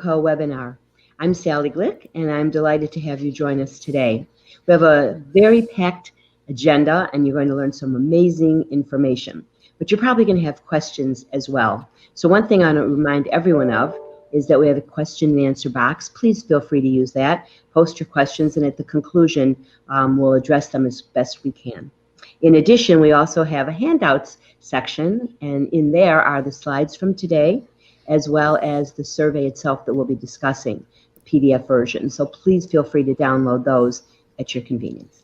SoberCo webinar. I'm Sally Glick, and I'm delighted to have you join us today. We have a very packed agenda, and you're going to learn some amazing information. But you're probably going to have questions as well. So one thing I want to remind everyone of is that we have a question and answer box. Please feel free to use that. Post your questions, and at the conclusion, we'll address them as best we can. In addition, we also have a handouts section, and in there are the slides from today, as well as the survey itself that we'll be discussing, the PDF version. So please feel free to download those at your convenience.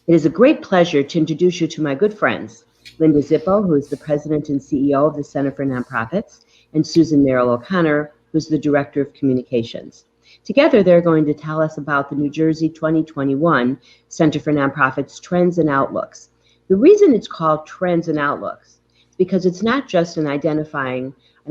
It is a great pleasure to introduce you to my good friends, Linda Zippo, who is the President and CEO of the Center for Nonprofits, and Susan Merrill O'Connor, who's the Director of Communications. Together, they're going to tell us about the New Jersey 2021 Center for Nonprofits Trends and Outlooks. The reason it's called Trends and Outlooks is because it's not just an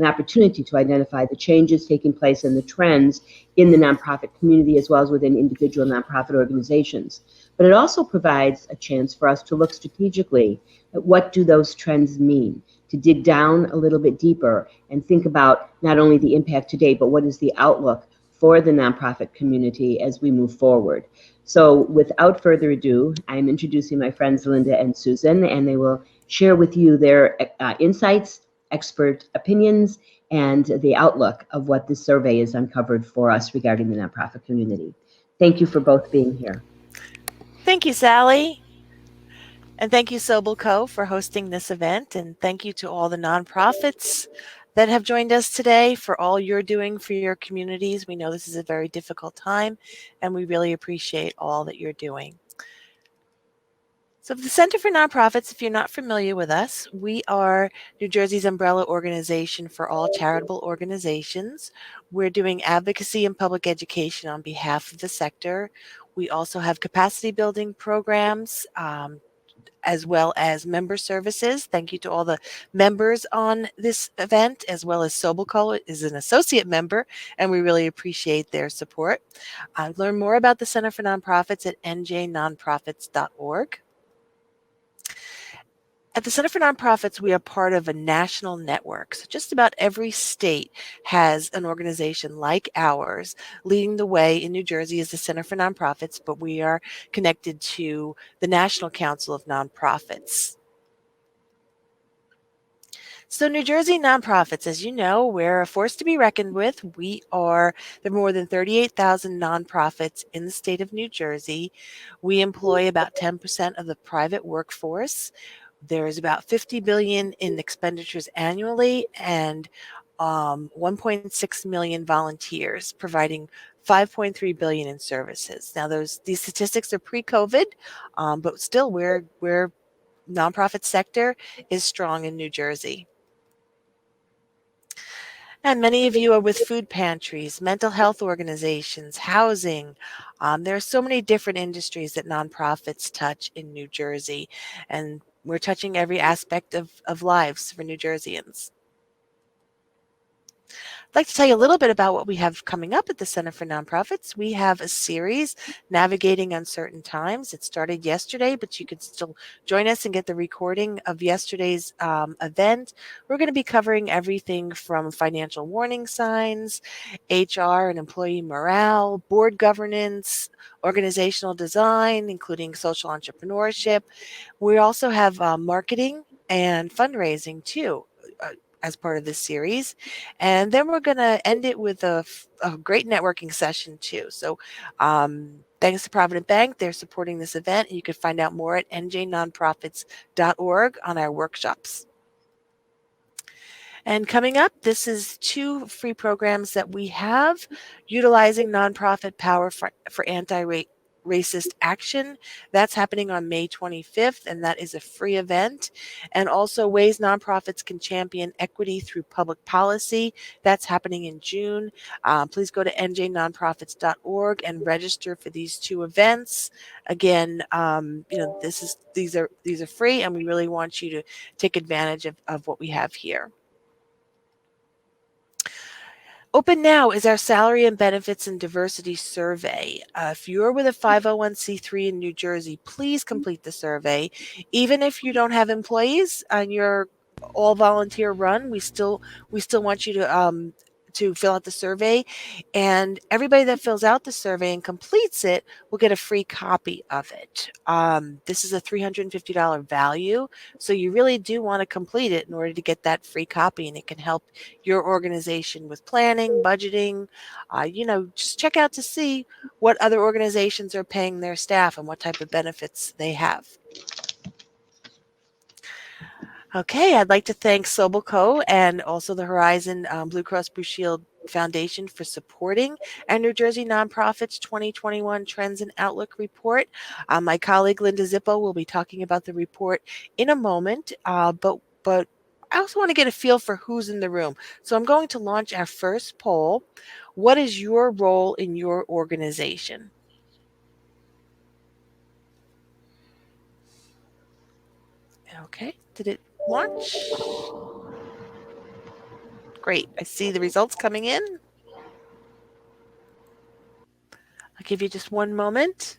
opportunity to identify the changes taking place and the trends in the nonprofit community as well as within individual nonprofit organizations, but it also provides a chance for us to look strategically at what do those trends mean, to dig down a little bit deeper and think about not only the impact today, but what is the outlook for the nonprofit community as we move forward. So without further ado, I'm introducing my friends Linda and Susan, and they will share with you their insights, expert opinions, and the outlook of what this survey has uncovered for us regarding the nonprofit community. Thank you for both being here. Thank you, Sally. And thank you, SoberCo, for hosting this event. And thank you to all the nonprofits that have joined us today for all you're doing for your communities. We know this is a very difficult time, and we really appreciate all that you're doing. So the Center for Nonprofits, if you're not familiar with us, we are New Jersey's umbrella organization for all charitable organizations. We're doing advocacy and public education on behalf of the sector. We also have capacity building programs, as well as member services. Thank you to all the members on this event, as well as SoberCo is an associate member, and we really appreciate their support. Learn more about the Center for Nonprofits at njnonprofits.org. At the Center for Nonprofits, we are part of a national network. So just about every state has an organization like ours. Leading the way in New Jersey is the Center for Nonprofits, but we are connected to the National Council of Nonprofits. So New Jersey nonprofits, as you know, we're a force to be reckoned with. There are more than 38,000 nonprofits in the state of New Jersey. We employ about 10% of the private workforce. There is about $50 billion in expenditures annually and 1.6 million volunteers providing $5.3 billion in services. Now, these statistics are pre-COVID, but still, we're nonprofit sector is strong in New Jersey. And many of you are with food pantries, mental health organizations, housing. There are so many different industries that nonprofits touch in New Jersey, and we're touching every aspect of lives for New Jerseyans. I'd like to tell you a little bit about what we have coming up at the Center for Nonprofits. We have a series, Navigating Uncertain Times. It started yesterday, but you could still join us and get the recording of yesterday's event. We're going to be covering everything from financial warning signs, HR and employee morale, board governance, organizational design, including social entrepreneurship. We also have marketing and fundraising too, as part of this series. And then we're going to end it with a great networking session too. So thanks to Provident Bank, they're supporting this event. You can find out more at njnonprofits.org on our workshops. And coming up, this is 2 free programs that we have utilizing nonprofit power for anti-racist action. That's happening on May 25th, and that is a free event. And also ways nonprofits can champion equity through public policy. That's happening in June. Please go to njnonprofits.org and register for these 2 events. Again, these are free, and we really want you to take advantage of what we have here. Open now is our salary and benefits and diversity survey. If you're with a 501c3 in New Jersey, please complete the survey. Even if you don't have employees and you're all volunteer run, we still want you to fill out the survey, and everybody that fills out the survey and completes it will get a free copy of it. This is a $350 value, so you really do want to complete it in order to get that free copy, and it can help your organization with planning, budgeting. Just check out to see what other organizations are paying their staff and what type of benefits they have. Okay, I'd like to thank Sobel Co. and also the Horizon Blue Cross Blue Shield Foundation for supporting our New Jersey Nonprofits 2021 Trends and Outlook report. My colleague Linda Zippo will be talking about the report in a moment, but I also want to get a feel for who's in the room. So I'm going to launch our first poll. What is your role in your organization? Okay, did it launch? Great, I see the results coming in. I'll give you just one moment.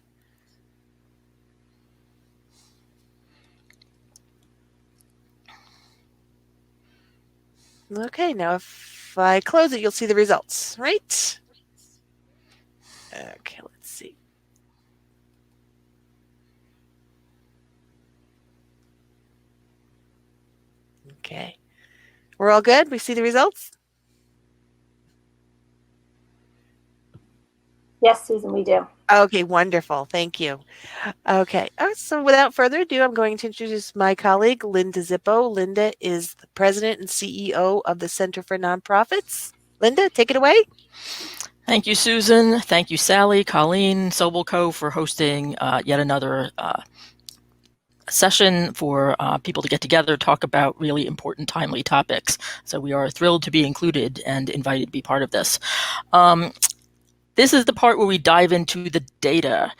Okay, now if I close it, you'll see the results, right? Okay, let's see. Okay, we're all good? We see the results? Yes, Susan, we do. Okay, wonderful. Thank you. Okay, so without further ado, I'm going to introduce my colleague, Linda Zippo. Linda is the president and CEO of the Center for Nonprofits. Linda, take it away. Thank you, Susan. Thank you, Sally, Colleen, Sobel Co. for hosting yet another session for people to get together, talk about really important, timely topics. So we are thrilled to be included and invited to be part of this. This is the part where we dive into the data.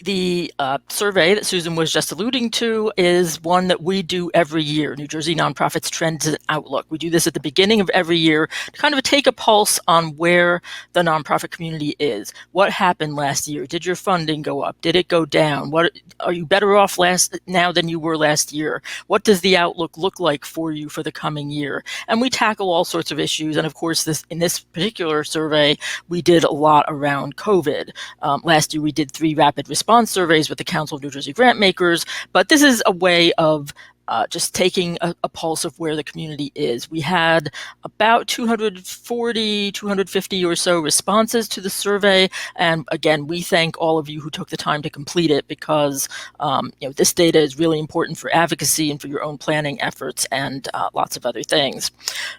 The survey that Susan was just alluding to is one that we do every year, New Jersey Nonprofits Trends and Outlook. We do this at the beginning of every year to kind of take a pulse on where the nonprofit community is. What happened last year? Did your funding go up? Did it go down? What are you better off now than you were last year? What does the outlook look like for you for the coming year? And we tackle all sorts of issues. And of course, in this particular survey, we did a lot around COVID. Last year, we did 3 rapid response surveys with the Council of New Jersey Grantmakers, but this is a way of just taking a pulse of where the community is. We had about 240, 250 or so responses to the survey. And again, we thank all of you who took the time to complete it because this data is really important for advocacy and for your own planning efforts and lots of other things.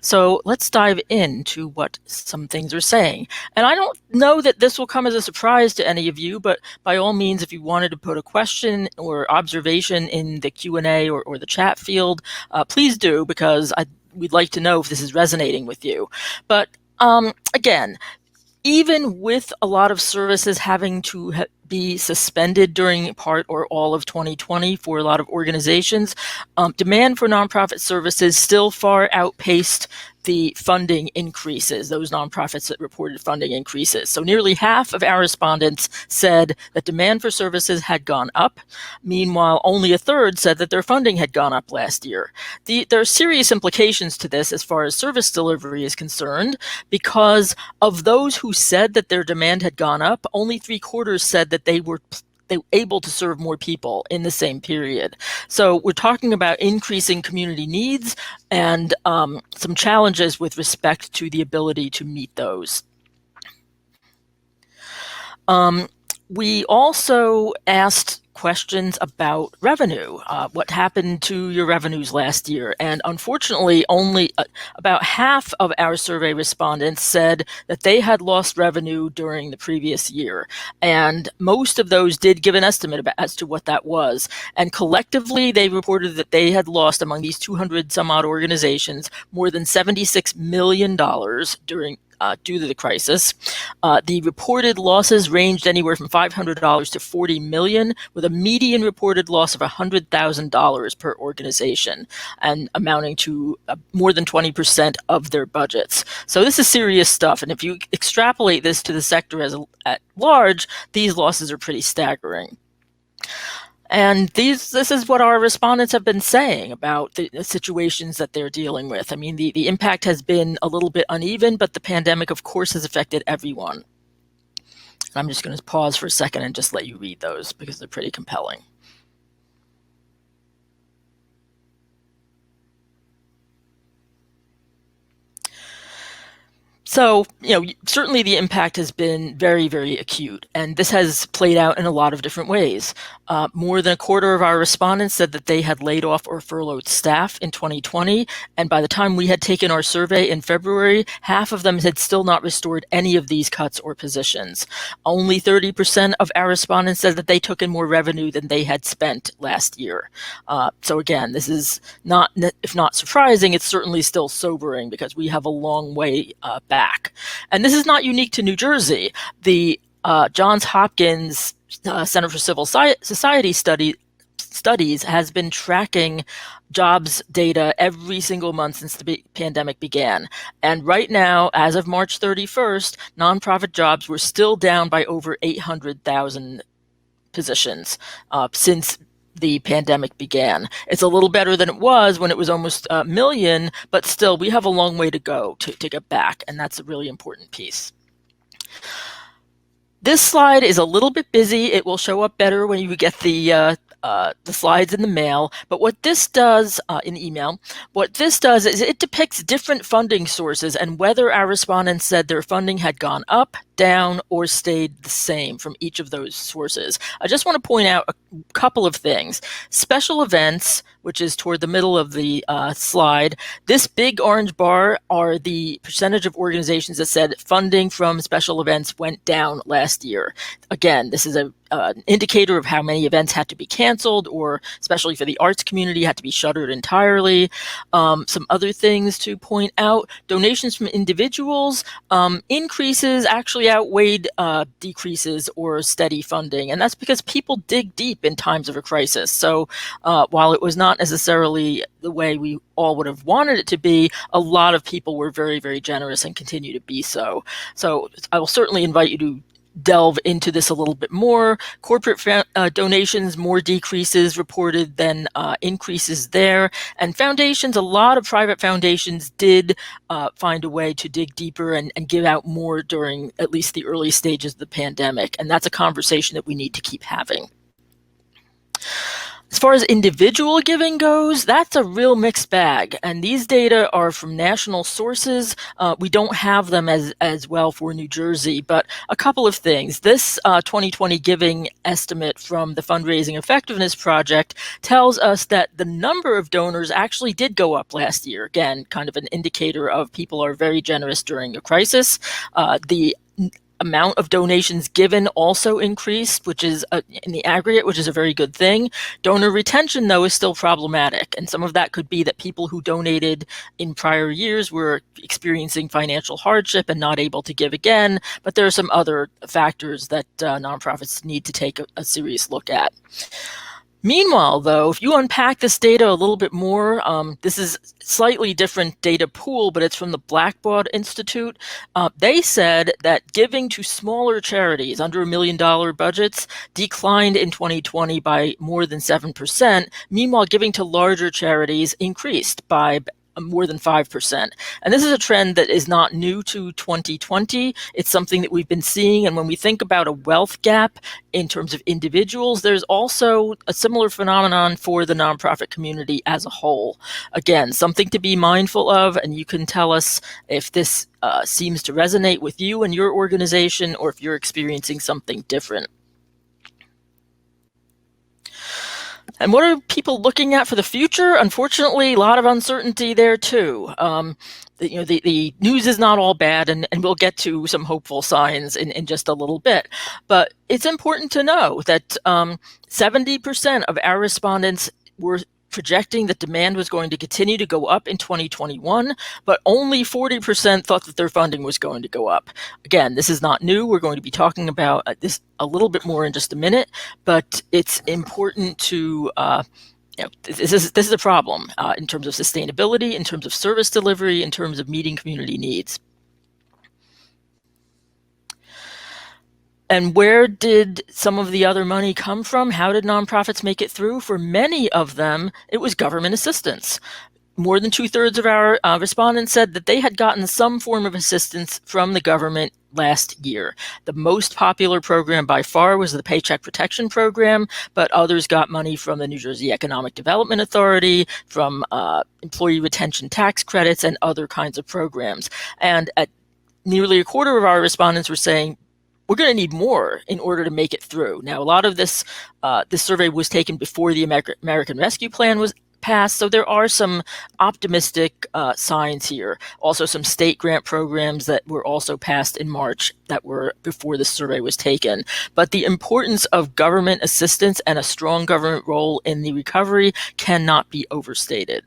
So let's dive into what some things are saying. And I don't know that this will come as a surprise to any of you, but by all means, if you wanted to put a question or observation in the Q&A or the chat field, please do, because we'd like to know if this is resonating with you. But again, even with a lot of services having to be suspended during part or all of 2020 for a lot of organizations, demand for nonprofit services still far outpaced the funding increases, those nonprofits that reported funding increases. So nearly half of our respondents said that demand for services had gone up. Meanwhile, only a third said that their funding had gone up last year. There are serious implications to this as far as service delivery is concerned, because of those who said that their demand had gone up, only 3/4 said that they were able to serve more people in the same period. So we're talking about increasing community needs and some challenges with respect to the ability to meet those. We also asked questions about revenue. What happened to your revenues last year? And unfortunately, only about half of our survey respondents said that they had lost revenue during the previous year. And most of those did give an estimate as to what that was. And collectively, they reported that they had lost, among these 200 some odd organizations, more than $76 million due to the crisis. The reported losses ranged anywhere from $500 to $40 million, with a median reported loss of $100,000 per organization, and amounting to more than 20% of their budgets. So this is serious stuff, and if you extrapolate this to the sector at large, these losses are pretty staggering. And this is what our respondents have been saying about the situations that they're dealing with. I mean, the impact has been a little bit uneven, but the pandemic, of course, has affected everyone. I'm just going to pause for a second and just let you read those because they're pretty compelling. So, certainly the impact has been very, very acute, and this has played out in a lot of different ways. More than a quarter of our respondents said that they had laid off or furloughed staff in 2020, and by the time we had taken our survey in February, half of them had still not restored any of these cuts or positions. Only 30% of our respondents said that they took in more revenue than they had spent last year. So again, this is not, if not surprising, it's certainly still sobering because we have a long way back. And this is not unique to New Jersey. The Johns Hopkins Center for Civil Society Studies has been tracking jobs data every single month since the pandemic began. And right now, as of March 31st, nonprofit jobs were still down by over 800,000 positions since the pandemic began. It's a little better than it was when it was almost a million, but still we have a long way to go to get back, and that's a really important piece. This slide is a little bit busy. It will show up better when you get the slides in the mail, but what this does in email, what this does is it depicts different funding sources and whether our respondents said their funding had gone up, down, or stayed the same from each of those sources. I just want to point out a couple of things. Special events, which is toward the middle of the slide, this big orange bar are the percentage of organizations that said funding from special events went down last year. Again, this is an indicator of how many events had to be canceled, or especially for the arts community, had to be shuttered entirely. Some other things to point out: donations from individuals, increases actually outweighed decreases or steady funding. And that's because people dig deep in times of a crisis. So while it was not necessarily the way we all would have wanted it to be, a lot of people were very, very generous and continue to be so. So I will certainly invite you to delve into this a little bit more. Corporate donations, more decreases reported than increases there. And foundations, a lot of private foundations did find a way to dig deeper and give out more during at least the early stages of the pandemic. And that's a conversation that we need to keep having. As far as individual giving goes, that's a real mixed bag. And these data are from national sources. We don't have them as well for New Jersey, but a couple of things. This 2020 giving estimate from the Fundraising Effectiveness Project tells us that the number of donors actually did go up last year. Again, kind of an indicator of people are very generous during a crisis. The amount of donations given also increased, which is in the aggregate, which is a very good thing. Donor retention, though, is still problematic. And some of that could be that people who donated in prior years were experiencing financial hardship and not able to give again. But there are some other factors that nonprofits need to take a serious look at. Meanwhile, though, if you unpack this data a little bit more, this is slightly different data pool, but it's from the Blackbaud Institute. They said that giving to smaller charities under $1 million budgets declined in 2020 by more than 7%. Meanwhile, giving to larger charities increased by more than 5%. And this is a trend that is not new to 2020. It's something that we've been seeing. And when we think about a wealth gap in terms of individuals, there's also a similar phenomenon for the nonprofit community as a whole. Again, something to be mindful of, and you can tell us if this seems to resonate with you and your organization, or if you're experiencing something different. And what are people looking at for the future? Unfortunately, a lot of uncertainty there too. The news is not all bad, and we'll get to some hopeful signs in just a little bit. But it's important to know that 70% of our respondents were projecting that demand was going to continue to go up in 2021, but only 40% thought that their funding was going to go up. Again, this is not new. We're going to be talking about this a little bit more in just a minute, but it's important to this is a problem in terms of sustainability, in terms of service delivery, in terms of meeting community needs. And where did some of the other money come from? How did nonprofits make it through? For many of them, it was government assistance. More than 2/3 of our respondents said that they had gotten some form of assistance from the government last year. The most popular program by far was the Paycheck Protection Program, but others got money from the New Jersey Economic Development Authority, from employee retention tax credits, and other kinds of programs. And at nearly a quarter of our respondents were saying, we're going to need more in order to make it through. Now, a lot of this survey was taken before the American Rescue Plan was passed, so there are some optimistic signs here. Also, some state grant programs that were also passed in March that were before the survey was taken. But the importance of government assistance and a strong government role in the recovery cannot be overstated.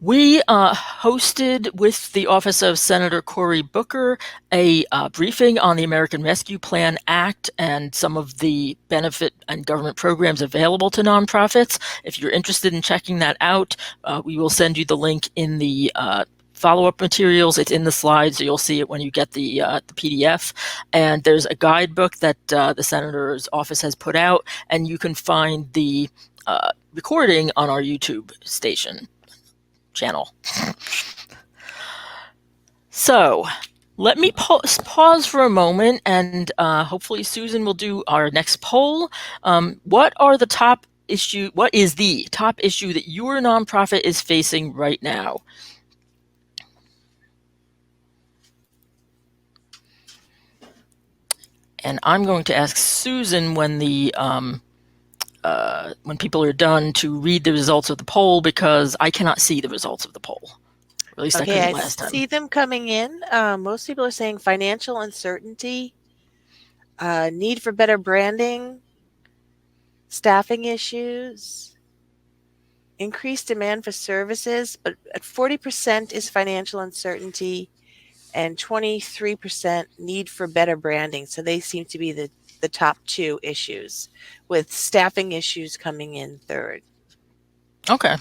We hosted with the Office of Senator Cory Booker a briefing on the American Rescue Plan Act and some of the benefit and government programs available to nonprofits. If you're interested in checking that out, we will send you the link in the follow-up materials. It's in the slides, so you'll see it when you get the PDF. And there's a guidebook that the Senator's office has put out, and you can find the recording on our YouTube channel. So let me pause for a moment, and hopefully Susan will do our next poll. What is the top issue that your nonprofit is facing right now? And I'm going to ask Susan when people are done to read the results of the poll, because I cannot see the results of the poll. Or at least I couldn't last time. I see them coming in. Most people are saying financial uncertainty, need for better branding, staffing issues, increased demand for services, but at 40% is financial uncertainty and 23% need for better branding. So they seem to be the top two issues, with staffing issues coming in third. Okay.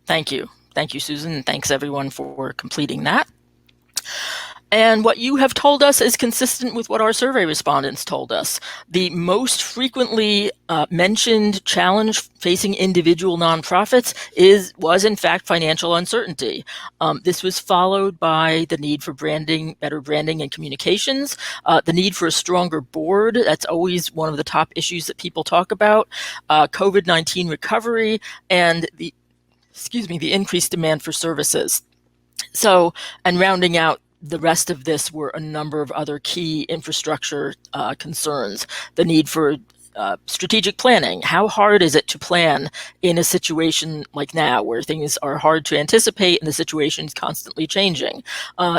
Thank you. Thank you, Susan. And thanks everyone for completing that. And what you have told us is consistent with what our survey respondents told us. The most frequently mentioned challenge facing individual nonprofits was in fact financial uncertainty. This was followed by the need for branding, better branding and communications, the need for a stronger board. That's always one of the top issues that people talk about, COVID-19 recovery, and the increased demand for services. So, and rounding out the rest of this were a number of other key infrastructure concerns. The need for strategic planning. How hard is it to plan in a situation like now, where things are hard to anticipate and the situation is constantly changing?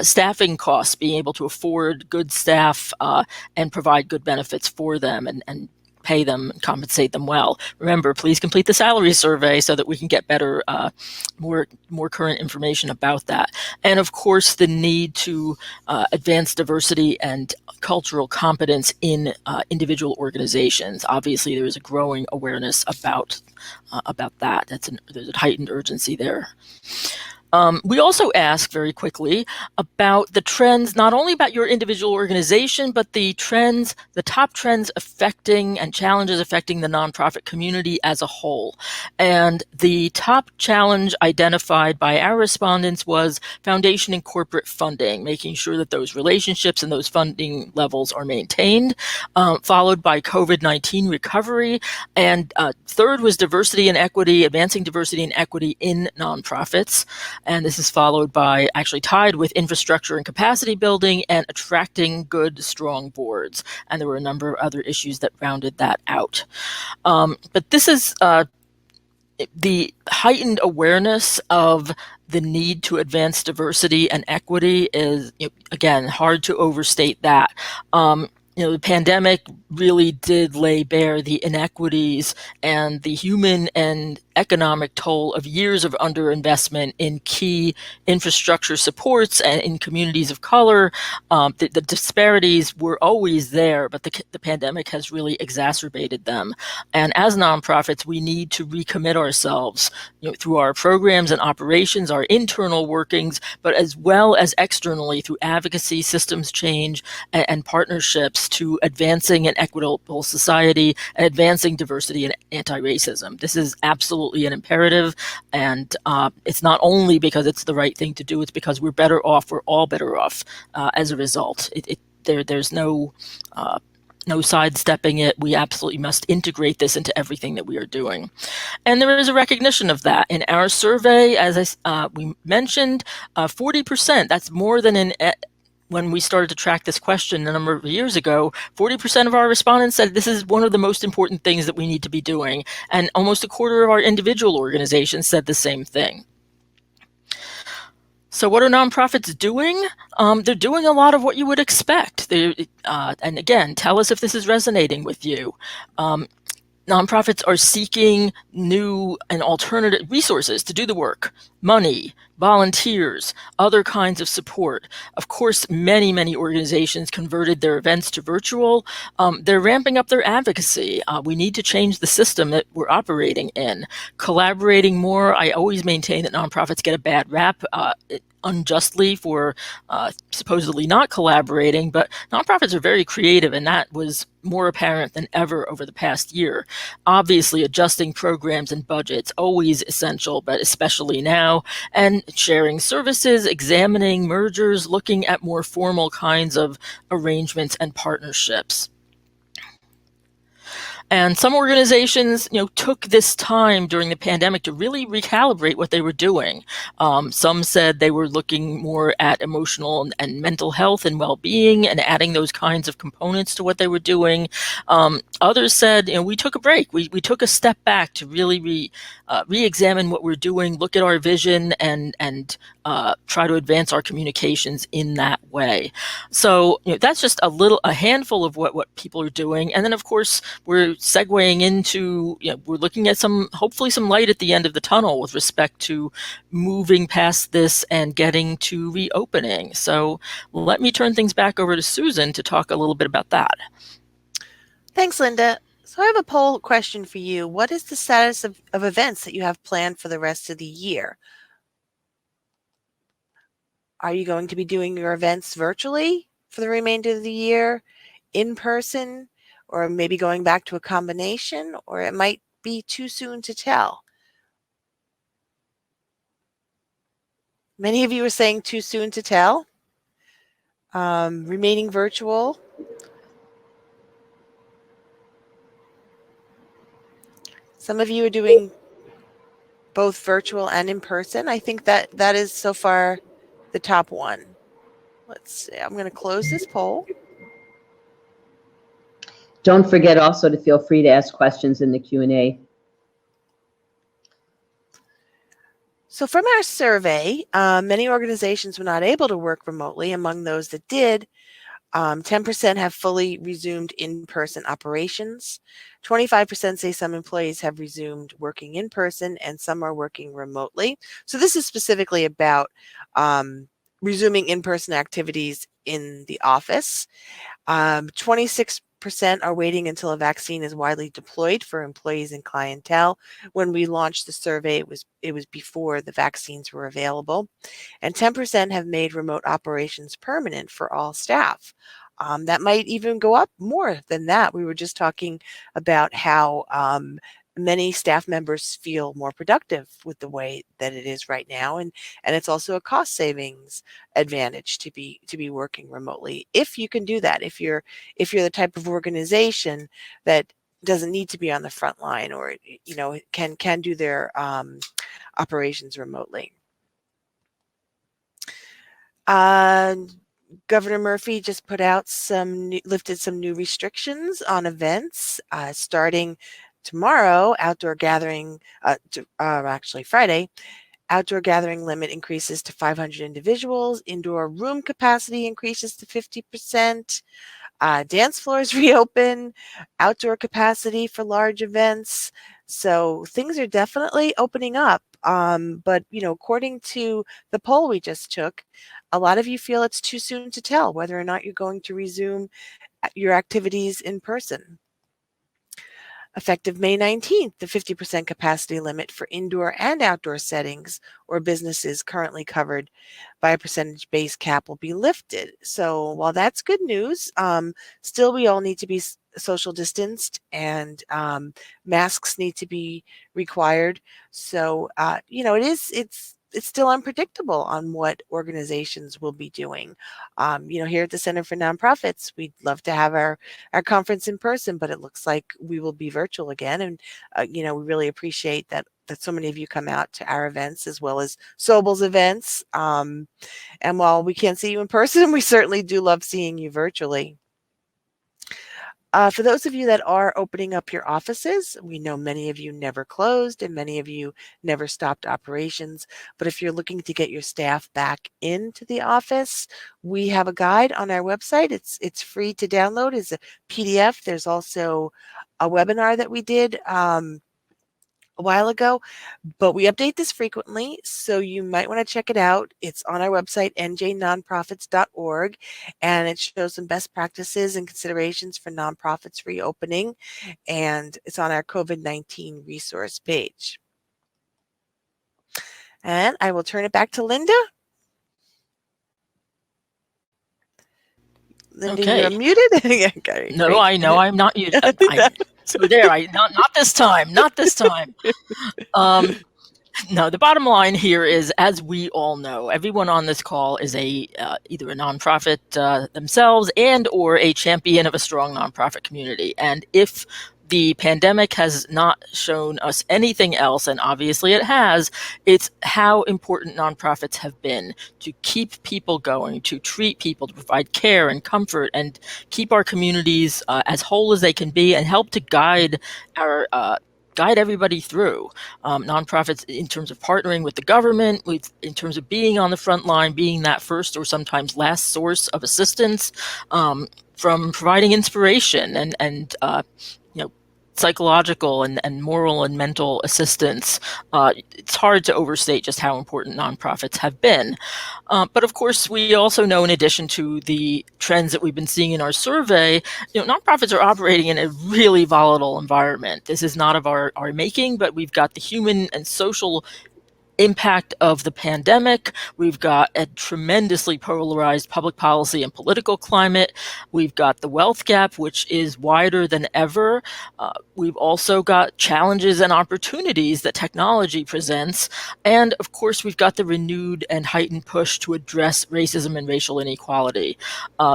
Staffing costs, being able to afford good staff and provide good benefits for them and pay them and compensate them well. Remember, please complete the salary survey so that we can get better, more current information about that. And of course, the need to advance diversity and cultural competence in individual organizations. Obviously, there is a growing awareness about that. There's a heightened urgency there. We also ask very quickly about the trends, not only about your individual organization, but the top trends affecting and challenges affecting the nonprofit community as a whole. And the top challenge identified by our respondents was foundation and corporate funding, making sure that those relationships and those funding levels are maintained, followed by COVID-19 recovery. And third was diversity and equity, advancing diversity and equity in nonprofits. And this is followed by, actually tied with, infrastructure and capacity building and attracting good, strong boards. And there were a number of other issues that rounded that out. But this is the heightened awareness of the need to advance diversity and equity is, again, hard to overstate that. The pandemic really did lay bare the inequities and the human and economic toll of years of underinvestment in key infrastructure supports and in communities of color. The disparities were always there, but the pandemic has really exacerbated them. And as nonprofits, we need to recommit ourselves, through our programs and operations, our internal workings, but as well as externally through advocacy, systems change, and partnerships to advancing an equitable society and advancing diversity and anti-racism. This is absolutely an imperative, and it's not only because it's the right thing to do, it's because we're better off, we're all better off as a result. There's no sidestepping it. We absolutely must integrate this into everything that we are doing. And there is a recognition of that. In our survey, as we mentioned, 40%, that's more than when we started to track this question a number of years ago, 40% of our respondents said this is one of the most important things that we need to be doing. And almost a quarter of our individual organizations said the same thing. So what are nonprofits doing? They're doing a lot of what you would expect. And again, tell us if this is resonating with you. Nonprofits are seeking new and alternative resources to do the work, money, volunteers, other kinds of support. Of course, many organizations converted their events to virtual. They're ramping up their advocacy. We need to change the system that we're operating in. Collaborating more. I always maintain that nonprofits get a bad rap unjustly for supposedly not collaborating, but nonprofits are very creative, and that was more apparent than ever over the past year. Obviously, adjusting programs and budgets, always essential, but especially now, and sharing services, examining mergers, looking at more formal kinds of arrangements and partnerships. And some organizations, took this time during the pandemic to really recalibrate what they were doing. Some said they were looking more at emotional and mental health and well-being and adding those kinds of components to what they were doing. Others said, we took a break. We took a step back to really re-examine what we're doing, look at our vision, and try to advance our communications in that way. So that's just a handful of what people are doing. And then, of course, we're segueing into, we're looking at hopefully some light at the end of the tunnel with respect to moving past this and getting to reopening. So let me turn things back over to Susan to talk a little bit about that. Thanks, Linda. So I have a poll question for you. What is the status of events that you have planned for the rest of the year? Are you going to be doing your events virtually for the remainder of the year, in person, or maybe going back to a combination, or it might be too soon to tell? Many of you are saying too soon to tell. Remaining virtual. Some of you are doing both virtual and in person. I think that is so far the top one. Let's see. I'm going to close this poll. Don't forget also to feel free to ask questions in the Q&A. So from our survey, many organizations were not able to work remotely. Among those that did, 10% have fully resumed in-person operations. 25% say some employees have resumed working in person and some are working remotely. So this is specifically about resuming in-person activities in the office. 26% are waiting until a vaccine is widely deployed for employees and clientele. When we launched the survey, it was before the vaccines were available. And 10% have made remote operations permanent for all staff. That might even go up more than that. We were just talking about how many staff members feel more productive with the way that it is right now, and it's also a cost savings advantage to be working remotely if you can do that. If you're the type of organization that doesn't need to be on the front line, or can do their operations remotely. Governor Murphy just lifted some new restrictions on events starting tomorrow. Outdoor gathering, actually Friday, outdoor gathering limit increases to 500 individuals. Indoor room capacity increases to 50%. Dance floors reopen, outdoor capacity for large events. So things are definitely opening up. But, according to the poll we just took, a lot of you feel it's too soon to tell whether or not you're going to resume your activities in person. Effective May 19th, the 50% capacity limit for indoor and outdoor settings or businesses currently covered by a percentage base cap will be lifted. So while that's good news, still we all need to be social distanced, and masks need to be required. So it's still unpredictable on what organizations will be doing. Here at the Center for Nonprofits, we'd love to have our conference in person, but it looks like we will be virtual again. And we really appreciate that so many of you come out to our events as well as Sobel's events. And while we can't see you in person, we certainly do love seeing you virtually. For those of you that are opening up your offices, we know many of you never closed and many of you never stopped operations. But if you're looking to get your staff back into the office, we have a guide on our website. It's free to download as a PDF. There's also a webinar that we did a while ago, but we update this frequently, so you might want to check it out. It's on our website, njnonprofits.org, and it shows some best practices and considerations for nonprofits reopening, and it's on our COVID-19 resource page. And I will turn it back to Linda. Linda, Okay. you're muted? Okay, No, great. I know I'm not muted. So there, not this time, not this time. No, the bottom line here is, as we all know, everyone on this call is either a nonprofit themselves and or a champion of a strong nonprofit community. And if the pandemic has not shown us anything else, and obviously it has, it's how important nonprofits have been to keep people going, to treat people, to provide care and comfort, and keep our communities as whole as they can be, and help to guide everybody through. Nonprofits, in terms of partnering with the government, in terms of being on the front line, being that first or sometimes last source of assistance, from providing inspiration and psychological and moral and mental assistance. It's hard to overstate just how important nonprofits have been. But of course, we also know, in addition to the trends that we've been seeing in our survey, nonprofits are operating in a really volatile environment. This is not of our making, but we've got the human and social impact of the pandemic. We've got a tremendously polarized public policy and political climate. We've got the wealth gap, which is wider than ever. We've also got challenges and opportunities that technology presents. And of course, we've got the renewed and heightened push to address racism and racial inequality.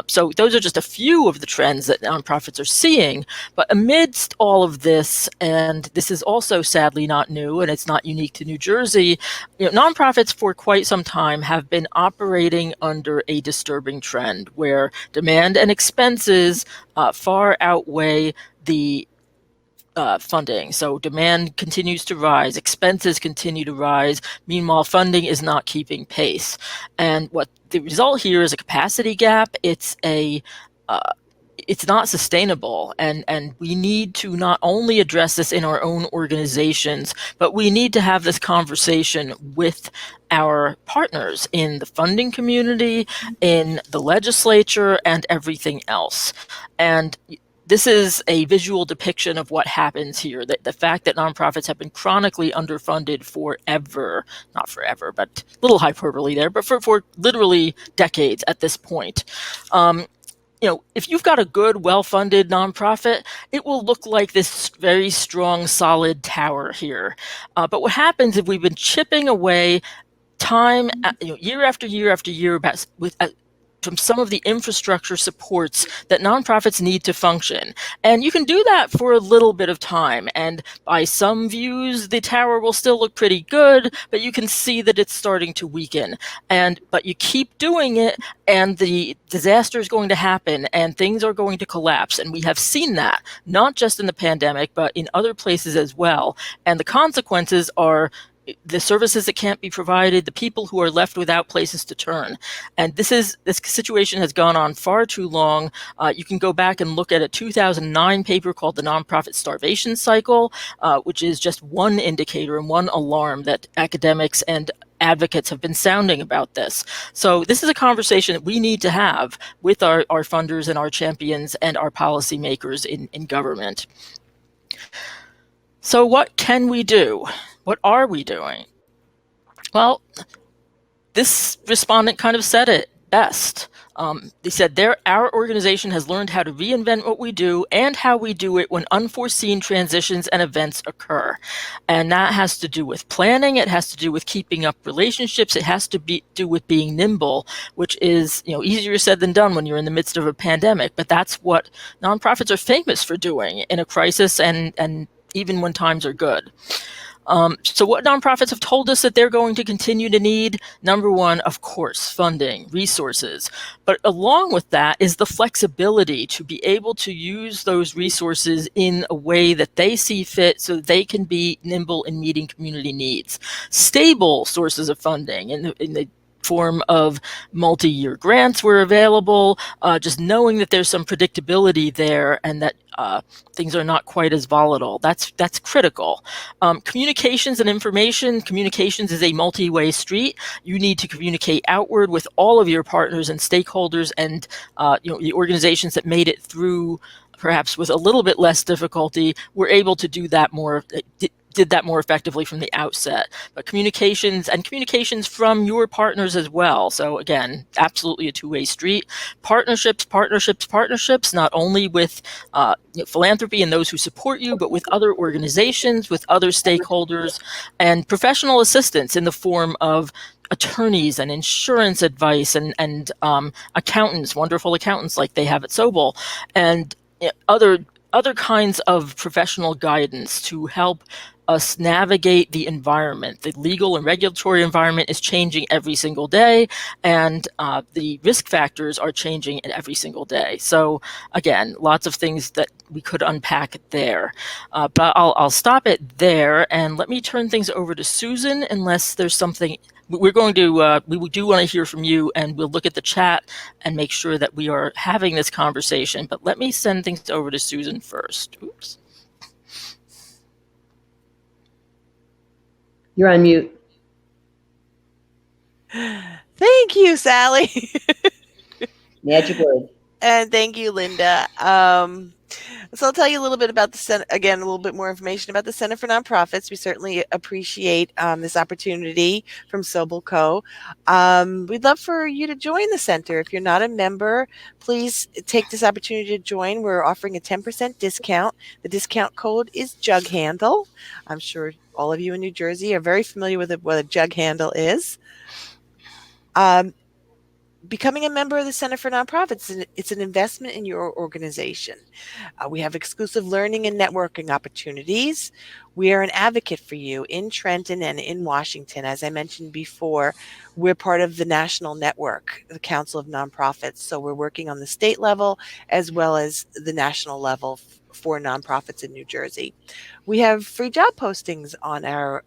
So those are just a few of the trends that nonprofits are seeing. But amidst all of this, and this is also sadly not new, and it's not unique to New Jersey, nonprofits for quite some time have been operating under a disturbing trend where demand and expenses far outweigh the funding. So demand continues to rise, expenses continue to rise. Meanwhile, funding is not keeping pace. And what the result here is a capacity gap. It's not sustainable, and we need to not only address this in our own organizations, but we need to have this conversation with our partners in the funding community, in the legislature, and everything else. And this is a visual depiction of what happens here. The fact that nonprofits have been chronically underfunded forever, not forever, but a little hyperbole there, but for literally decades at this point. If you've got a good, well-funded nonprofit, it will look like this very strong, solid tower here. But what happens if we've been chipping away time, year after year after year, from some of the infrastructure supports that nonprofits need to function. And you can do that for a little bit of time. And by some views, the tower will still look pretty good, but you can see that it's starting to weaken. But you keep doing it, and the disaster is going to happen, and things are going to collapse. And we have seen that, not just in the pandemic, but in other places as well. And the consequences are the services that can't be provided, the people who are left without places to turn. And this situation has gone on far too long. You can go back and look at a 2009 paper called The Nonprofit Starvation Cycle, which is just one indicator and one alarm that academics and advocates have been sounding about this. So this is a conversation that we need to have with our funders and our champions and our policymakers in government. So what can we do? What are we doing? Well, this respondent kind of said it best. They said our organization has learned how to reinvent what we do and how we do it when unforeseen transitions and events occur. And that has to do with planning. It has to do with keeping up relationships. It has to do with being nimble, which is, easier said than done when you're in the midst of a pandemic. But that's what nonprofits are famous for doing in a crisis and even when times are good. So what nonprofits have told us that they're going to continue to need, number one, of course, funding, resources. But along with that is the flexibility to be able to use those resources in a way that they see fit so that they can be nimble in meeting community needs. Stable sources of funding in the form of multi-year grants were available, just knowing that there's some predictability there and that things are not quite as volatile. That's critical. Communications and information. Communications is a multi-way street. You need to communicate outward with all of your partners and stakeholders and the organizations that made it through perhaps with a little bit less difficulty were able to do that more did that more effectively from the outset. But communications from your partners as well. So again, absolutely a two-way street. Partnerships, not only with philanthropy and those who support you, but with other organizations, with other stakeholders, and professional assistance in the form of attorneys and insurance advice and accountants, wonderful accountants like they have at Sobel, and other kinds of professional guidance to help us navigate the environment. The legal and regulatory environment is changing every single day, and the risk factors are changing every single day. So again, lots of things that we could unpack there. But I'll stop it there, and let me turn things over to Susan, unless there's something we're going to, we do want to hear from you, and we'll look at the chat and make sure that we are having this conversation. But let me send things over to Susan first. Oops. You're on mute. Thank you, Sally. Magic word. And thank you, Linda. So I'll tell you a little bit about the Center, again, a little bit more information about the Center for Nonprofits. We certainly appreciate this opportunity from Sobel Co. We'd love for you to join the center. If you're not a member, please take this opportunity to join. We're offering a 10% discount. The discount code is Jug Handle. I'm sure all of you in New Jersey are very familiar with what a jug handle is. Becoming a member of the Center for Nonprofits, it's an investment in your organization. We have exclusive learning and networking opportunities. We are an advocate for you in Trenton and in Washington. As I mentioned before, we're part of the national network, the Council of Nonprofits. So we're working on the state level as well as the national level for nonprofits in New Jersey. We have free job postings on our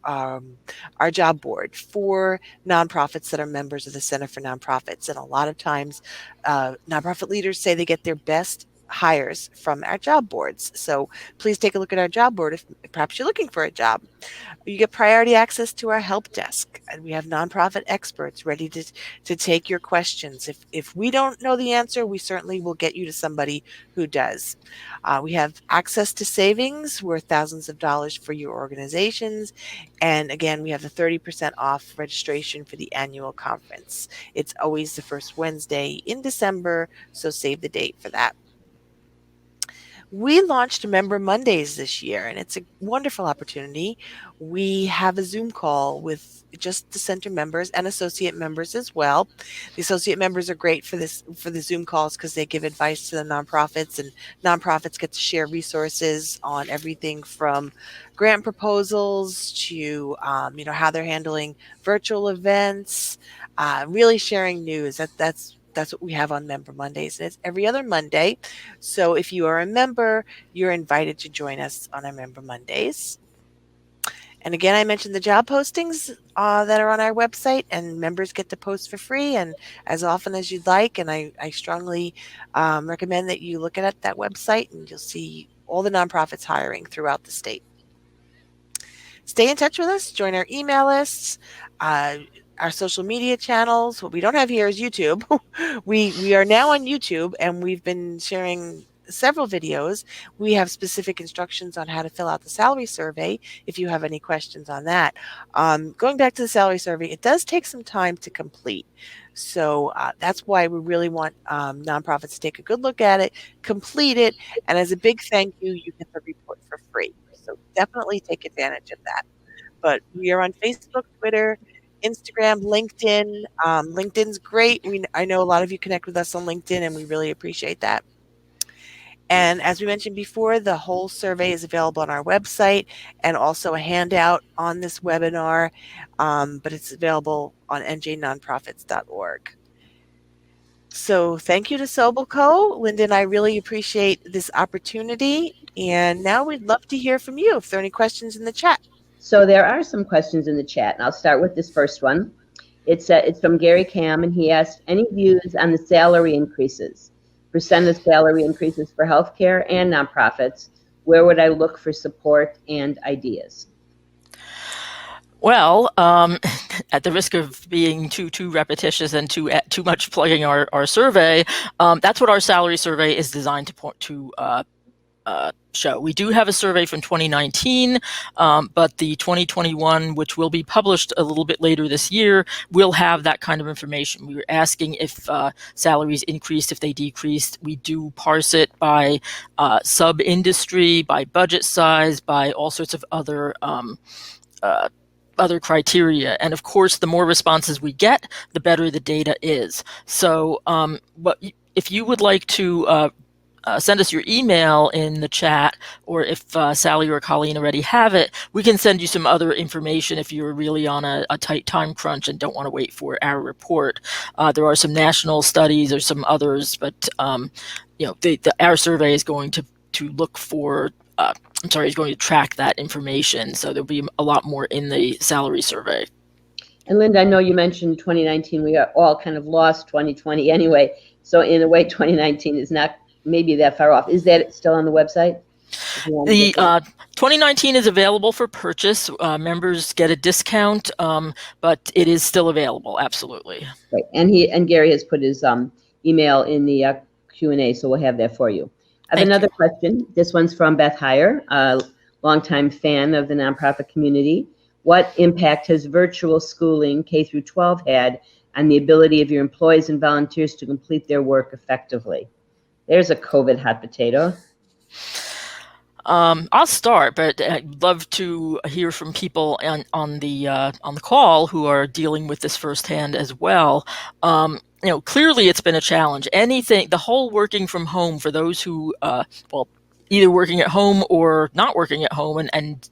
job board for nonprofits that are members of the Center for Nonprofits. And a lot of times, nonprofit leaders say they get their best hires from our job boards. So please take a look at our job board if perhaps you're looking for a job. You get priority access to our help desk, and we have nonprofit experts ready to take your questions. If we don't know the answer, we certainly will get you to somebody who does. We have access to savings worth thousands of dollars for your organizations. And again, we have a 30% off registration for the annual conference. It's always the first Wednesday in December, so save the date for that. We launched Member Mondays this year, and it's a wonderful opportunity. We have a Zoom call with just the center members and associate members as well. The associate members are great for the Zoom calls because they give advice to the nonprofits, and nonprofits get to share resources on everything from grant proposals to how they're handling virtual events, really sharing news. That's what we have on Member Mondays, and it's every other Monday. So if you are a member, you're invited to join us on our Member Mondays. And again, I mentioned the job postings that are on our website, and members get to post for free and as often as you'd like. And I strongly recommend that you look at that website, and you'll see all the nonprofits hiring throughout the state. Stay in touch with us, join our email lists, our social media channels. What we don't have here is YouTube. we are now on YouTube, and we've been sharing several videos. We have specific instructions on how to fill out the salary survey if you have any questions on that. Going back to the salary survey, it does take some time to complete. So that's why we really want nonprofits to take a good look at it, complete it, and as a big thank you, you get the report for free. So definitely take advantage of that. But we are on Facebook, Twitter, Instagram, LinkedIn. LinkedIn's great. I know a lot of you connect with us on LinkedIn, and we really appreciate that. And as we mentioned before, the whole survey is available on our website, and also a handout on this webinar, but it's available on njnonprofits.org. So thank you to Sobel Co. Linda and I really appreciate this opportunity. And now we'd love to hear from you if there are any questions in the chat. So there are some questions in the chat, and I'll start with this first one. It's from Gary Cam, and he asked, any views on the salary increases, percent of salary increases for healthcare and nonprofits? Where would I look for support and ideas? Well, at the risk of being too repetitious and too much plugging our survey, that's what our salary survey is designed to show. We do have a survey from 2019, but the 2021, which will be published a little bit later this year, will have that kind of information. We were asking if salaries increased, if they decreased. We do parse it by sub-industry, by budget size, by all sorts of other criteria. And of course, the more responses we get, the better the data is. So if you would like to send us your email in the chat, or if Sally or Colleen already have it, we can send you some other information if you're really on a tight time crunch and don't want to wait for our report. There are some national studies or some others, but our survey is going to look for is going to track that information. So there'll be a lot more in the salary survey. And Linda, I know you mentioned 2019. We are all kind of lost 2020 anyway. So in a way, 2019 is not maybe that far off. Is that still on the website? The 2019 is available for purchase. Members get a discount, but it is still available. Absolutely. Right. And Gary has put his email in the Q&A, so we'll have that for you. I have another question. This one's from Beth Heyer, a longtime fan of the nonprofit community. What impact has virtual schooling K through 12 had on the ability of your employees and volunteers to complete their work effectively? There's a COVID hot potato. I'll start, but I'd love to hear from people on the call who are dealing with this firsthand as well. Clearly it's been a challenge. The whole working from home for those who, either working at home or not working at home and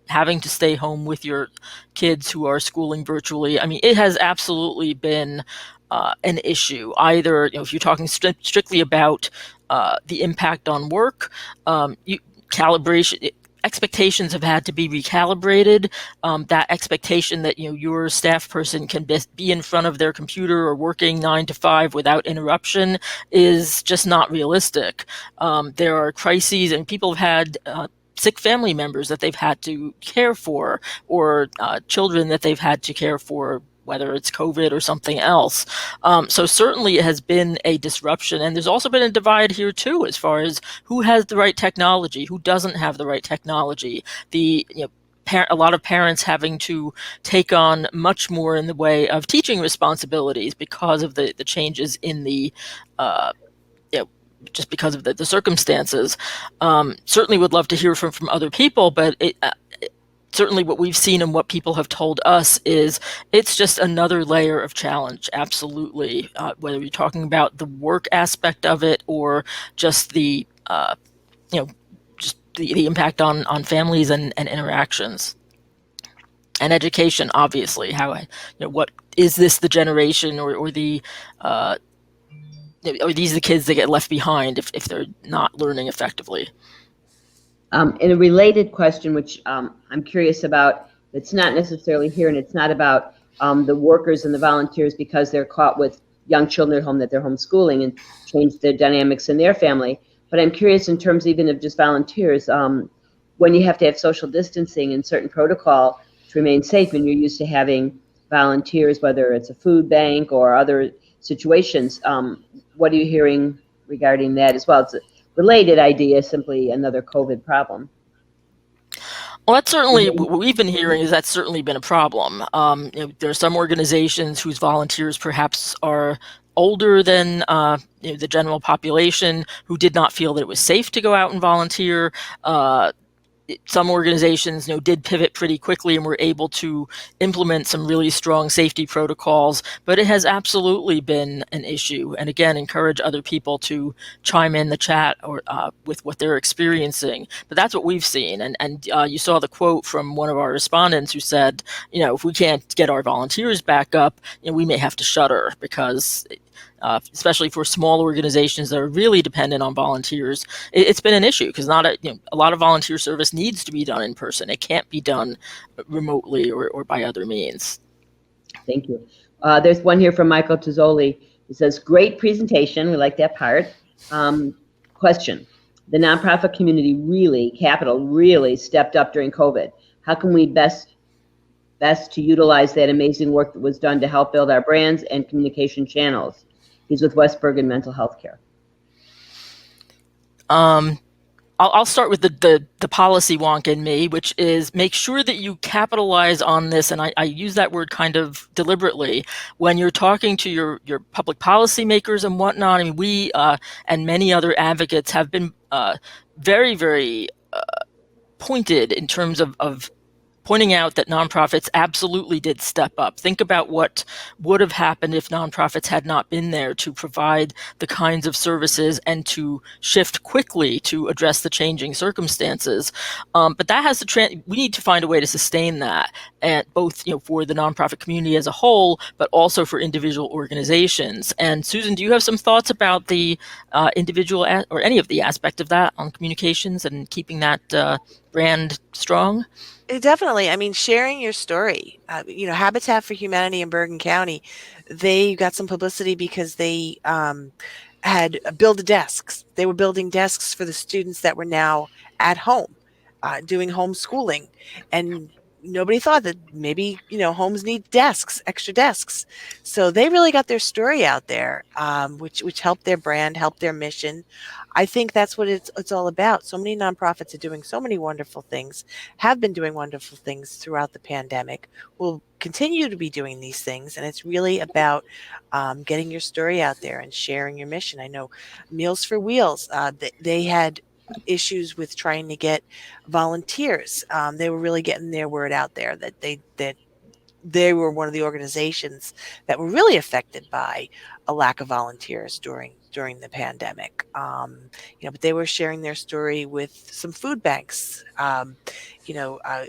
having to stay home with your kids who are schooling virtually. I mean, it has absolutely been an issue. Either, if you're talking strictly about the impact on work, calibration expectations have had to be recalibrated. That expectation that your staff person can be in front of their computer or working 9 to 5 without interruption is just not realistic. There are crises, and people have had sick family members that they've had to care for, or children that they've had to care for, whether it's COVID or something else. So certainly it has been a disruption. And there's also been a divide here too, as far as who has the right technology, who doesn't have the right technology. A lot of parents having to take on much more in the way of teaching responsibilities because of the changes in the just because of the circumstances. Certainly would love to hear from other people, but certainly what we've seen and what people have told us is it's just another layer of challenge. Absolutely. Whether you're talking about the work aspect of it or just the impact on families and interactions. And education, obviously. What is this the generation or the are these the kids that get left behind if they're not learning effectively? In a related question, which I'm curious about, it's not necessarily here, and it's not about the workers and the volunteers because they're caught with young children at home that they're homeschooling and change the dynamics in their family. But I'm curious in terms even of just volunteers, when you have to have social distancing and certain protocol to remain safe, and you're used to having volunteers, whether it's a food bank or other situations, what are you hearing regarding that as well? It's a related idea, simply another COVID problem. Well, that's certainly what we've been hearing is that's certainly been a problem. There are some organizations whose volunteers perhaps are older than the general population who did not feel that it was safe to go out and volunteer. Some organizations, did pivot pretty quickly and were able to implement some really strong safety protocols, but it has absolutely been an issue. And again, encourage other people to chime in the chat or with what they're experiencing. But that's what we've seen. And you saw the quote from one of our respondents who said, if we can't get our volunteers back up, we may have to shutter because especially for small organizations that are really dependent on volunteers, it's been an issue because a lot of volunteer service needs to be done in person. It can't be done remotely or by other means. Thank you. There's one here from Michael Tozzoli. He says, great presentation. We like that part. Question. The nonprofit community really stepped up during COVID. How can we best to utilize that amazing work that was done to help build our brands and communication channels? He's with West Bergen Mental Health Care. I'll start with the policy wonk in me, which is make sure that you capitalize on this, and I use that word kind of deliberately, when you're talking to your public policy makers and whatnot. I mean, we and many other advocates have been very, very pointed in terms of pointing out that nonprofits absolutely did step up. Think about what would have happened if nonprofits had not been there to provide the kinds of services and to shift quickly to address the changing circumstances. But that has to we need to find a way to sustain that, and both for the nonprofit community as a whole, but also for individual organizations. And Susan, do you have some thoughts about the individual or any of the aspect of that on communications and keeping that brand strong? Definitely. I mean, sharing your story. Habitat for Humanity in Bergen County, they got some publicity because they had built desks. They were building desks for the students that were now at home doing homeschooling. And nobody thought that maybe, homes need desks, extra desks. So they really got their story out there, which helped their brand, helped their mission. I think that's what it's all about. So many nonprofits are doing so many wonderful things, have been doing wonderful things throughout the pandemic, will continue to be doing these things. And it's really about getting your story out there and sharing your mission. I know Meals for Wheels, they had issues with trying to get volunteers. They were really getting their word out there that they were one of the organizations that were really affected by a lack of volunteers during the pandemic. But they were sharing their story with some food banks. I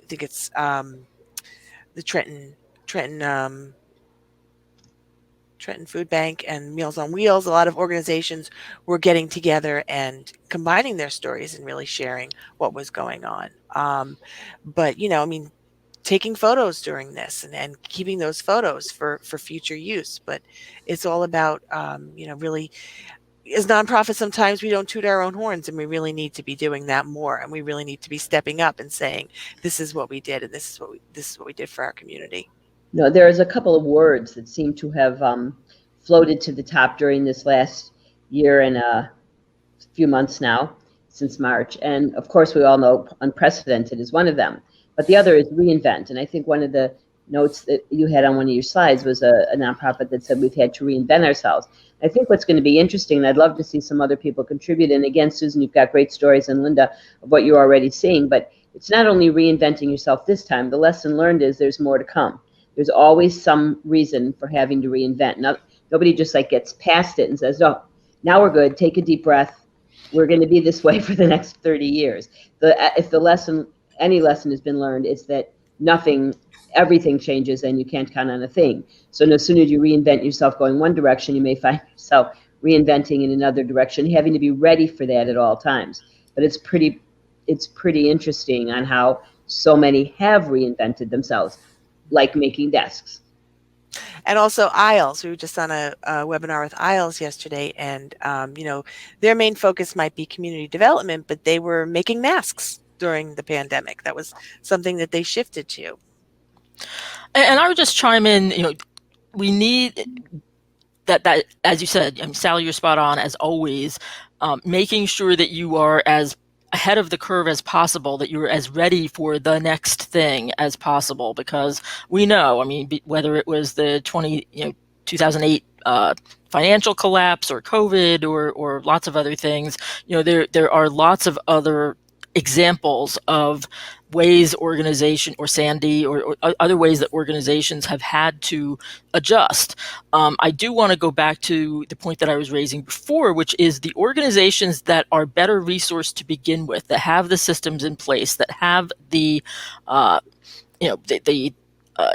think it's the Trenton Food Bank and Meals on Wheels. A lot of organizations were getting together and combining their stories and really sharing what was going on. But taking photos during this and keeping those photos for future use. But it's all about, really, as nonprofits, sometimes we don't toot our own horns, and we really need to be doing that more. And we really need to be stepping up and saying, this is what we did, and this is what we did for our community. There's a couple of words that seem to have floated to the top during this last year and a few months now, since March. And of course, we all know unprecedented is one of them. But the other is reinvent. And I think one of the notes that you had on one of your slides was a nonprofit that said we've had to reinvent ourselves. I think what's going to be interesting, and I'd love to see some other people contribute, and again, Susan, you've got great stories, and Linda, of what you're already seeing, but it's not only reinventing yourself this time. The lesson learned is there's more to come. There's always some reason for having to reinvent. Nobody just gets past it and says, oh, now we're good, take a deep breath. We're going to be this way for the next 30 years. If any lesson has been learned, it's that everything changes and you can't count on a thing. So no sooner do you reinvent yourself going one direction, you may find yourself reinventing in another direction, having to be ready for that at all times. But it's pretty it's pretty interesting on how so many have reinvented themselves, like making desks. And also IELTS. We were just on a webinar with IELTS yesterday, and their main focus might be community development, but they were making masks during the pandemic. That was something that they shifted to. And I would just chime in, we need that as you said, Sally, you're spot on as always, making sure that you are as ahead of the curve as possible, that you're as ready for the next thing as possible, because we know, whether it was the 2008 financial collapse or COVID or lots of other things, there are lots of other examples of ways organization, or Sandy, or other ways that organizations have had to adjust. I do want to go back to the point that I was raising before, which is the organizations that are better resourced to begin with, that have the systems in place, that have the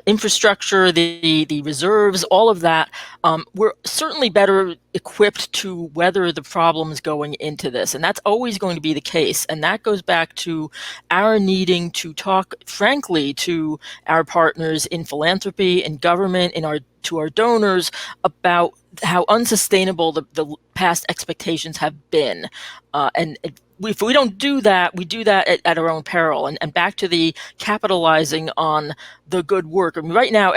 infrastructure, the reserves, all of that, we're certainly better equipped to weather the problems going into this. And that's always going to be the case. And that goes back to our needing to talk frankly to our partners in philanthropy, in government, to our donors about how unsustainable the past expectations have been. And if we don't do that, we do that at our own peril. And back to the capitalizing on the good work. Right now,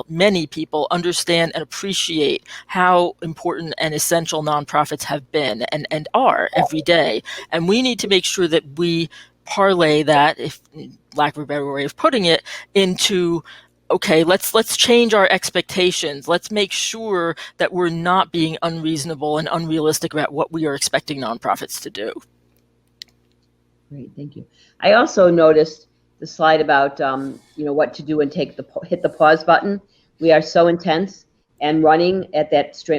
many people understand and appreciate how important and essential nonprofits have been and are every day. And we need to make sure that we parlay that, if lack of a better way of putting it, into, okay, let's change our expectations. Let's make sure that we're not being unreasonable and unrealistic about what we are expecting nonprofits to do. Great, thank you. I also noticed the slide about what to do and hit the pause button. We are so intense and running at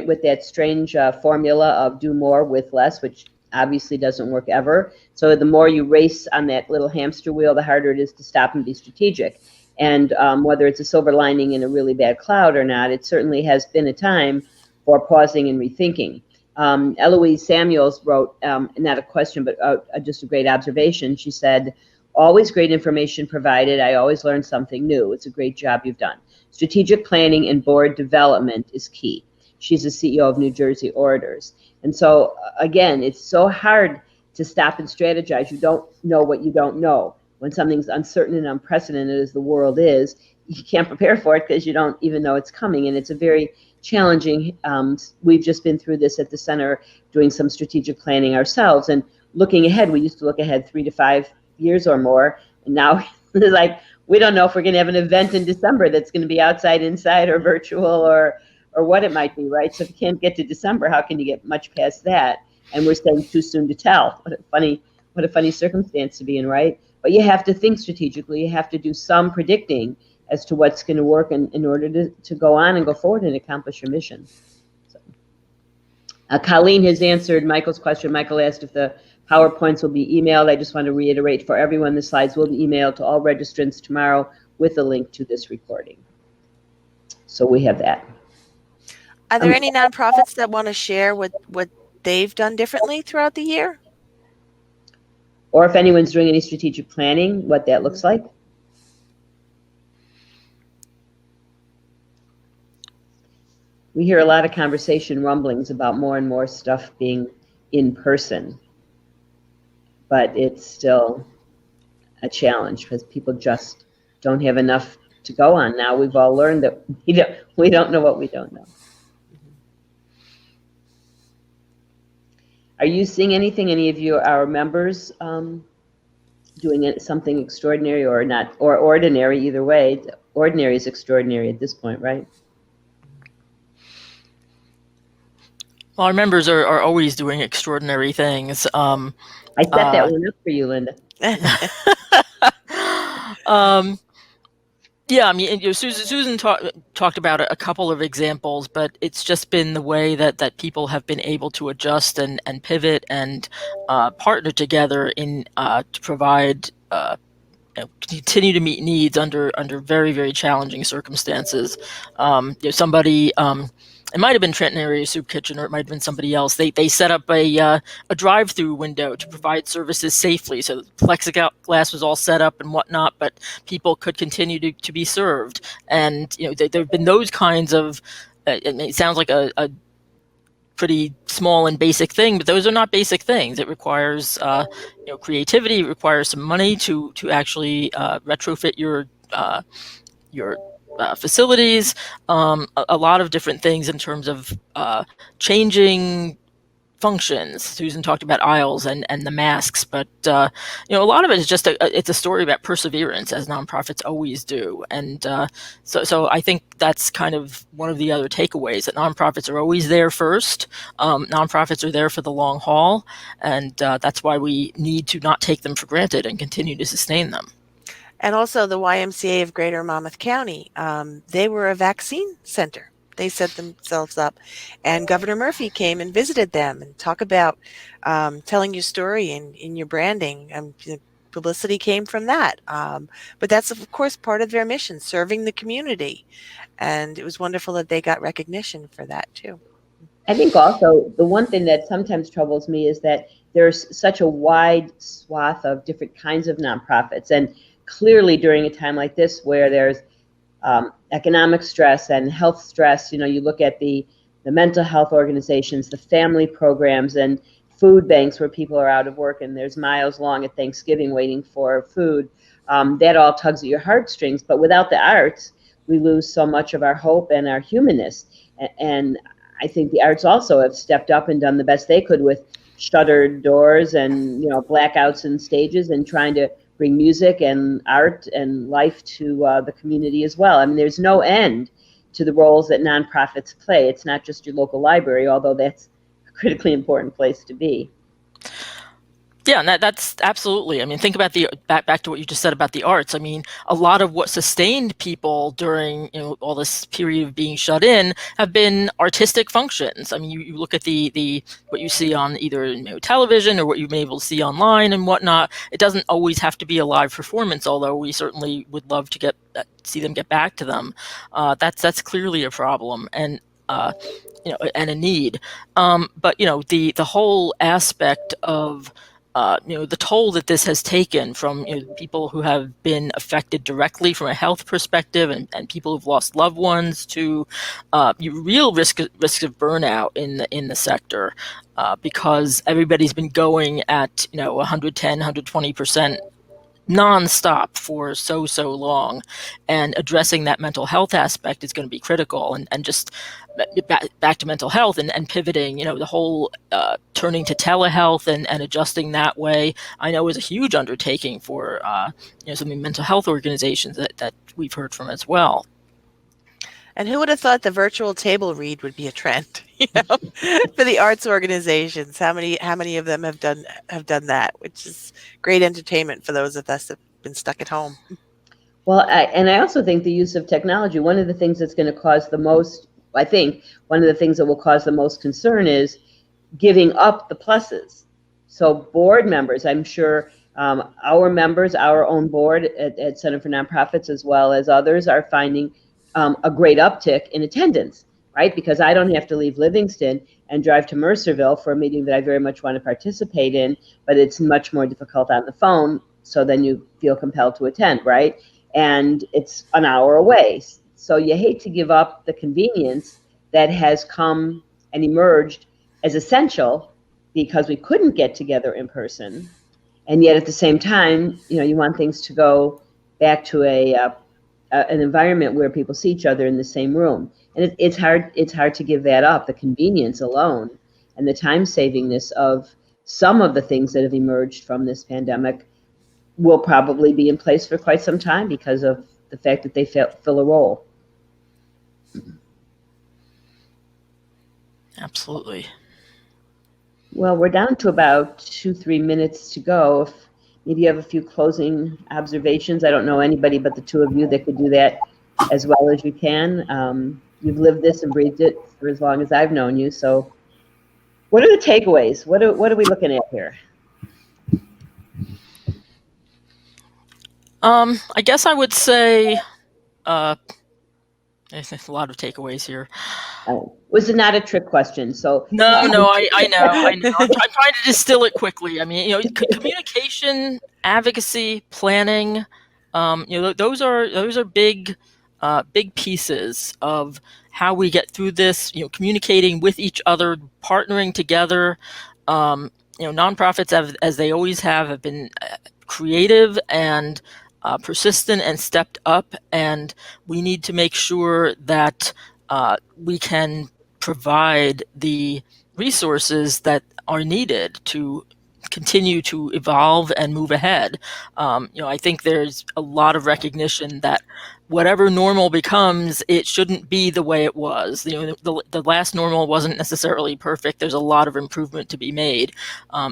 with that strange formula of do more with less, which obviously doesn't work ever. So the more you race on that little hamster wheel, the harder it is to stop and be strategic. And whether it's a silver lining in a really bad cloud or not, it certainly has been a time for pausing and rethinking. Eloise Samuels wrote, not a question, but just a great observation. She said, always great information provided. I always learn something new. It's a great job you've done. Strategic planning and board development is key. She's the CEO of New Jersey Orators. And so, again, it's so hard to stop and strategize. You don't know what you don't know. When something's uncertain and unprecedented as the world is, you can't prepare for it because you don't even know it's coming. And it's a very challenging. We've just been through this at the center, doing some strategic planning ourselves and looking ahead. We used to look ahead 3 to 5 years or more, and now it's like we don't know if we're going to have an event in December that's going to be outside, inside, or virtual, or what it might be, right? So if you can't get to December, how can you get much past that? And we're saying too soon to tell. What a funny circumstance to be in, right? But you have to think strategically. You have to do some predicting as to what's going to work in order to go on and go forward and accomplish your mission. So, Colleen has answered Michael's question. Michael asked if the PowerPoints will be emailed. I just want to reiterate for everyone, the slides will be emailed to all registrants tomorrow with a link to this recording. So we have that. Are there any nonprofits that want to share what they've done differently throughout the year? Or if anyone's doing any strategic planning, what that looks like? We hear a lot of conversation rumblings about more and more stuff being in person, but it's still a challenge because people just don't have enough to go on. Now we've all learned that we don't know what we don't know. Are you seeing anything, any of you, our members, doing something extraordinary or not, or ordinary, either way? Ordinary is extraordinary at this point, right? Well, our members are always doing extraordinary things. I set that one up for you, Linda. Yeah, I mean, Susan talked about a couple of examples, but it's just been the way that people have been able to adjust and pivot and partner together to provide, continue to meet needs under very, very challenging circumstances. Somebody it might have been Trenton Area Soup Kitchen, or it might have been somebody else. They set up a drive-through window to provide services safely. So plexiglass was all set up and whatnot, but people could continue to be served. And there have been those kinds of. It sounds like a pretty small and basic thing, but those are not basic things. It requires creativity. It requires some money to actually retrofit your facilities, a lot of different things in terms of changing functions. Susan talked about aisles and the masks, but a lot of it is just it's a story about perseverance, as nonprofits always do. And so I think that's kind of one of the other takeaways, that nonprofits are always there first. Nonprofits are there for the long haul, and that's why we need to not take them for granted and continue to sustain them. And also the YMCA of Greater Monmouth County, they were a vaccine center. They set themselves up, and Governor Murphy came and visited them and talk about telling your story in your branding. Publicity came from that. But that's, of course, part of their mission, serving the community. And it was wonderful that they got recognition for that, too. I think also the one thing that sometimes troubles me is that there's such a wide swath of different kinds of nonprofits. And clearly during a time like this where there's economic stress and health stress, you look at the mental health organizations, the family programs, and food banks where people are out of work and there's miles long at Thanksgiving waiting for food. That all tugs at your heartstrings. But without the arts, we lose so much of our hope and our humanness. And I think the arts also have stepped up and done the best they could with shuttered doors and blackouts in stages, and trying to bring music and art and life to the community as well. I mean, there's no end to the roles that nonprofits play. It's not just your local library, although that's a critically important place to be. Yeah, and that's absolutely. I mean, think about back to what you just said about the arts. I mean, a lot of what sustained people during all this period of being shut in have been artistic functions. I mean, you look at the what you see on either television or what you've been able to see online and whatnot. It doesn't always have to be a live performance, although we certainly would love to see them get back to them. That's clearly a problem, and and a need. But the whole aspect of the toll that this has taken from people who have been affected directly from a health perspective, and people who've lost loved ones, to real risk of burnout in the sector, because everybody's been going at 110, 120% nonstop for so long, and addressing that mental health aspect is going to be critical. And just back to mental health and pivoting, the whole turning to telehealth and adjusting that way, I know is a huge undertaking for some of the mental health organizations that we've heard from as well. And who would have thought the virtual table read would be a trend, for the arts organizations? How many of them have done that, which is great entertainment for those of us that have been stuck at home. Well, I also think the use of technology, one of the things that's going to cause the most, I think, one of the things that will cause the most concern is giving up the pluses. So board members, I'm sure our members, our own board at Center for Nonprofits, as well as others, are finding a great uptick in attendance, right? Because I don't have to leave Livingston and drive to Mercerville for a meeting that I very much want to participate in, but it's much more difficult on the phone. So then you feel compelled to attend, right? And it's an hour away. So you hate to give up the convenience that has come and emerged as essential because we couldn't get together in person. And yet at the same time, you want things to go back to an environment where people see each other in the same room. And it's hard to give that up, the convenience alone and the time savingness of some of the things that have emerged from this pandemic will probably be in place for quite some time because of the fact that they fill a role. Absolutely. Well, we're down to about 2-3 minutes to go. If maybe you have a few closing observations. I don't know anybody but the two of you that could do that as well as you can. You've lived this and breathed it for as long as I've known you. So what are the takeaways? What are we looking at here? I guess I would say there's a lot of takeaways here. Was it not a trick question? So No, I know. I'm trying to distill it quickly. I mean, communication, advocacy, planning, those are big pieces of how we get through this. Communicating with each other, partnering together. Nonprofits, as they always have been creative and persistent and stepped up, and we need to make sure that we can provide the resources that are needed to continue to evolve and move ahead. I think there's a lot of recognition that whatever normal becomes, it shouldn't be the way it was. The last normal wasn't necessarily perfect. There's a lot of improvement to be made.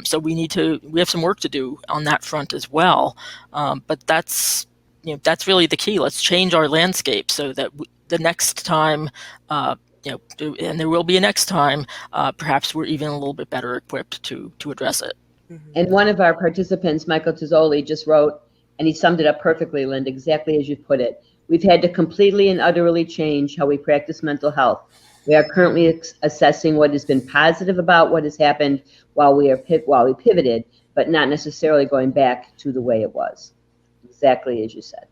So we have some work to do on that front as well. But that's really the key. Let's change our landscape so that the next time, and there will be a next time, perhaps we're even a little bit better equipped to address it. And one of our participants, Michael Tizzoli, just wrote, and he summed it up perfectly, Linda, exactly as you put it. We've had to completely and utterly change how we practice mental health. We are currently assessing what has been positive about what has happened while we pivoted, but not necessarily going back to the way it was. Exactly as you said.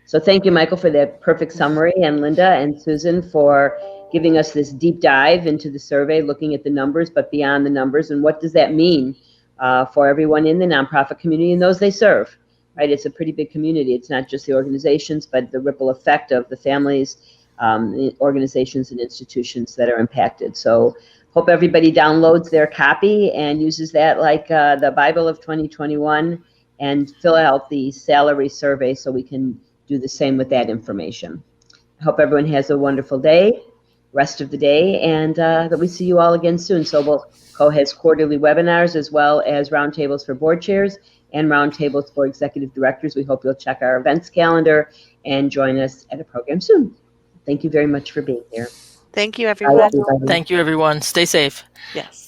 So thank you, Michael, for that perfect summary, and Linda and Susan for giving us this deep dive into the survey, looking at the numbers, but beyond the numbers, and what does that mean for everyone in the nonprofit community and those they serve, right? It's a pretty big community. It's not just the organizations, but the ripple effect of the families, organizations, and institutions that are impacted. So hope everybody downloads their copy and uses that like the Bible of 2021 and fill out the salary survey so we can do the same with that information. I hope everyone has a wonderful day, rest of the day, and that we see you all again soon. SOBLCO has quarterly webinars as well as roundtables for board chairs and roundtables for executive directors. We hope you'll check our events calendar and join us at a program soon. Thank you very much for being here. Thank you, everyone. Bye, everybody. Thank you, everyone. Stay safe. Yes.